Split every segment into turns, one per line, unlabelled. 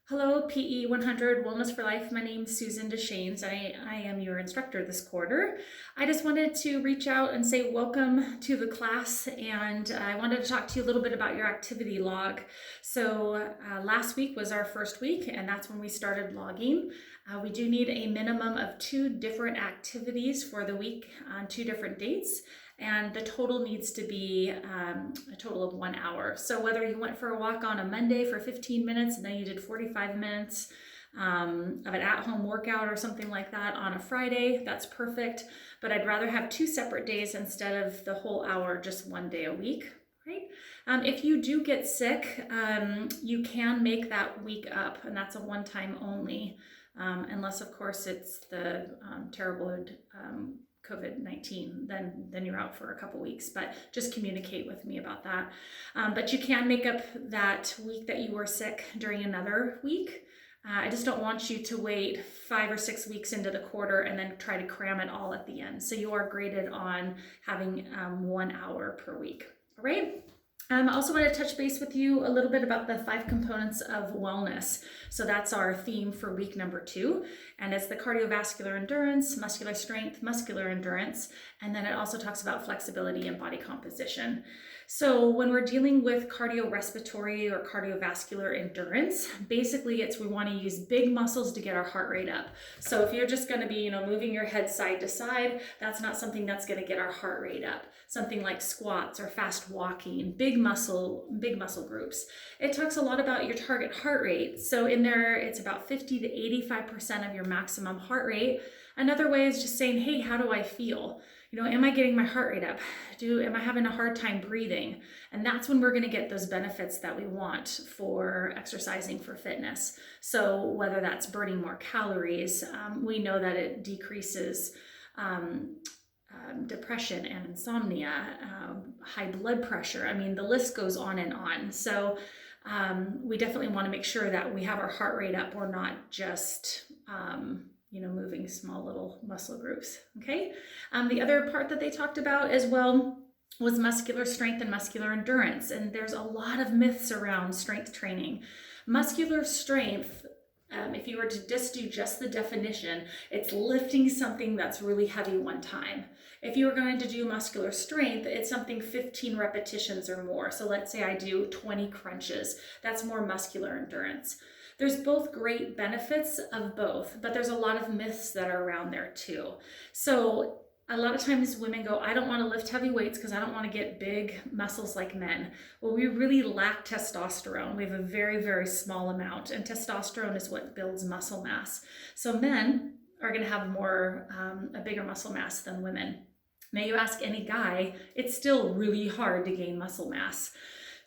Hello, PE 100 Wellness for Life. My name is Susan Deshanes. I am your instructor this quarter. I just wanted to reach out and say welcome to the class, and I wanted to talk to you a little bit about your activity log. So last week was our first week, and that's when we started logging. We do need a minimum of 2 different activities for the week on 2 different dates. And the total needs to be a total of 1 hour. So whether you went for a walk on a Monday for 15 minutes and then you did 45 minutes of an at-home workout or something like that on a Friday, that's perfect. But I'd rather have 2 separate days instead of the whole hour, just 1 day a week, right? If you do get sick, you can make that week up, and that's a one-time only, unless of course it's the terrible COVID-19, then you're out for a couple weeks, but just communicate with me about that. But you can make up that week that you were sick during another week. I just don't want you to wait 5 or 6 weeks into the quarter and then try to cram it all at the end. So you are graded on having 1 hour per week, all right? I also want to touch base with you a little bit about the 5 components of wellness. So that's our theme for week number 2. And it's the cardiovascular endurance, muscular strength, muscular endurance. And then it also talks about flexibility and body composition. So when we're dealing with cardiorespiratory or cardiovascular endurance, basically we want to use big muscles to get our heart rate up. So if you're just going to be, moving your head side to side, that's not something that's going to get our heart rate up. Something like squats or fast walking, big muscle groups. It talks a lot about your target heart rate. So in there, it's about 50 to 85% of your maximum heart rate. Another way is just saying, hey, how do I feel? Am I getting my heart rate up? Am I having a hard time breathing? And that's when we're going to get those benefits that we want for exercising for fitness. So whether that's burning more calories, we know that it decreases depression and insomnia, high blood pressure. I mean, the list goes on and on. So we definitely want to make sure that we have our heart rate up. We're not just moving small little muscle groups, okay? The other part that they talked about as well was muscular strength and muscular endurance. And there's a lot of myths around strength training. Muscular strength, if you were to just do the definition, it's lifting something that's really heavy one time. If you were going to do muscular strength, it's something 15 repetitions or more. So let's say I do 20 crunches. That's more muscular endurance. There's both great benefits of both, but there's a lot of myths that are around there too. So a lot of times women go, I don't want to lift heavy weights because I don't want to get big muscles like men. Well, we really lack testosterone. We have a very, very small amount, and testosterone is what builds muscle mass. So men are going to have a bigger muscle mass than women. Now you ask any guy, it's still really hard to gain muscle mass.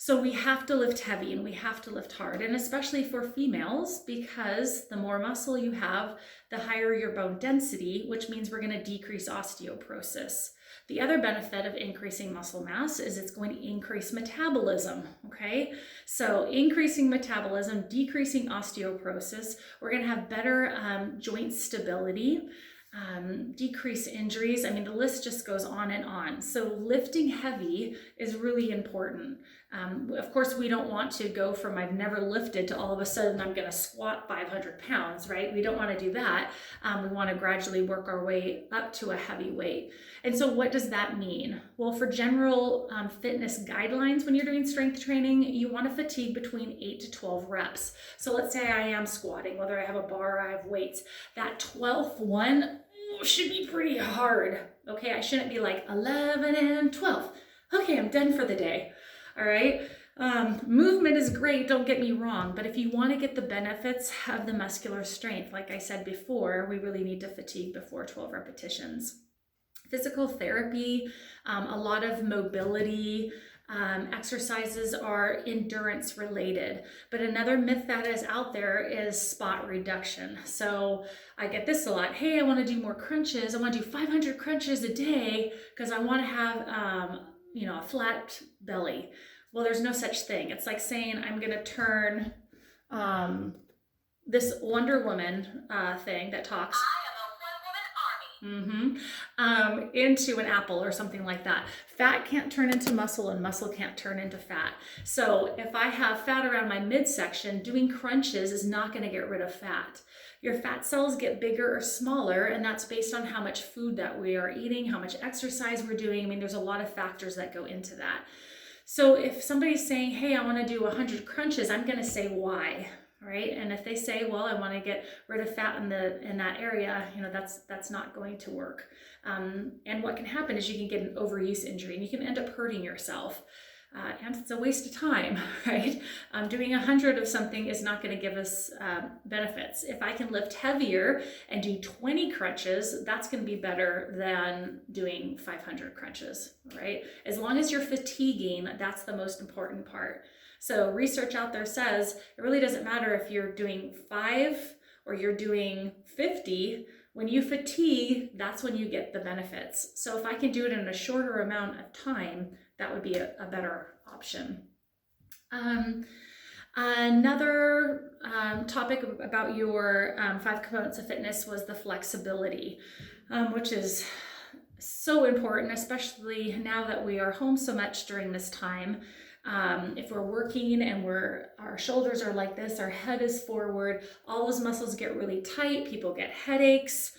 So we have to lift heavy and we have to lift hard, and especially for females, because the more muscle you have, the higher your bone density, which means we're going to decrease osteoporosis. The other benefit of increasing muscle mass is it's going to increase metabolism, okay? So increasing metabolism, decreasing osteoporosis, we're going to have better joint stability, decrease injuries. I mean, the list just goes on and on. So lifting heavy is really important. Of course, we don't want to go from I've never lifted to all of a sudden I'm going to squat 500 pounds, right? We don't want to do that. We want to gradually work our way up to a heavy weight. And so what does that mean? Well, for general fitness guidelines, when you're doing strength training, you want to fatigue between 8 to 12 reps. So let's say I am squatting, whether I have a bar or I have weights, that 12th one should be pretty hard. Okay, I shouldn't be like 11 and 12. Okay, I'm done for the day. All right. Movement is great, don't get me wrong, but if you want to get the benefits of the muscular strength, like I said before, we really need to fatigue before 12 repetitions. Physical therapy, a lot of mobility exercises are endurance related. But another myth that is out there is spot reduction. So I get this a lot. Hey, I want to do more crunches. I want to do 500 crunches a day because I want to have a flat belly. Well, there's no such thing. It's like saying I'm going to turn this Wonder Woman thing that talks.
I am a one-woman army.
Into an apple or something like that. Fat can't turn into muscle and muscle can't turn into fat. So if I have fat around my midsection, doing crunches is not going to get rid of fat. Your fat cells get bigger or smaller, and that's based on how much food that we are eating, how much exercise we're doing. I mean, there's a lot of factors that go into that. So if somebody's saying, hey, I want to do 100 crunches, I'm going to say why, right? And if they say, well, I want to get rid of fat in that area, that's not going to work. And what can happen is you can get an overuse injury and you can end up hurting yourself. And it's a waste of time, right? Doing 100 of something is not going to give us benefits. If I can lift heavier and do 20 crunches, that's going to be better than doing 500 crunches, right? As long as you're fatiguing, that's the most important part. So research out there says it really doesn't matter if you're doing 5 or you're doing 50. When you fatigue, that's when you get the benefits. So if I can do it in a shorter amount of time, that would be a better option. Another topic about your 5 components of fitness was the flexibility, which is so important, especially now that we are home so much during this time. If we're working and our shoulders are like this, our head is forward, all those muscles get really tight, people get headaches,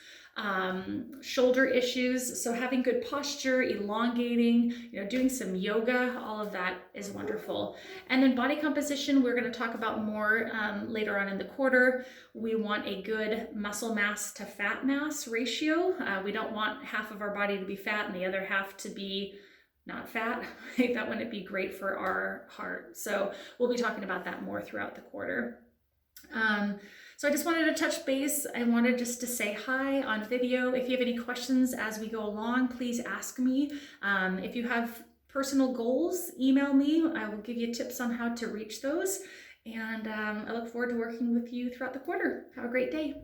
shoulder issues. So having good posture, elongating, doing some yoga, all of that is wonderful. And then body composition, we're going to talk about more later on in the quarter. We want a good muscle mass to fat mass ratio. We don't want half of our body to be fat and the other half to be not fat. That wouldn't be great for our heart. So we'll be talking about that more throughout the quarter. So I just wanted to touch base. I wanted just to say hi on video. If you have any questions as we go along, please ask me. If you have personal goals, email me. I will give you tips on how to reach those. And I look forward to working with you throughout the quarter. Have a great day.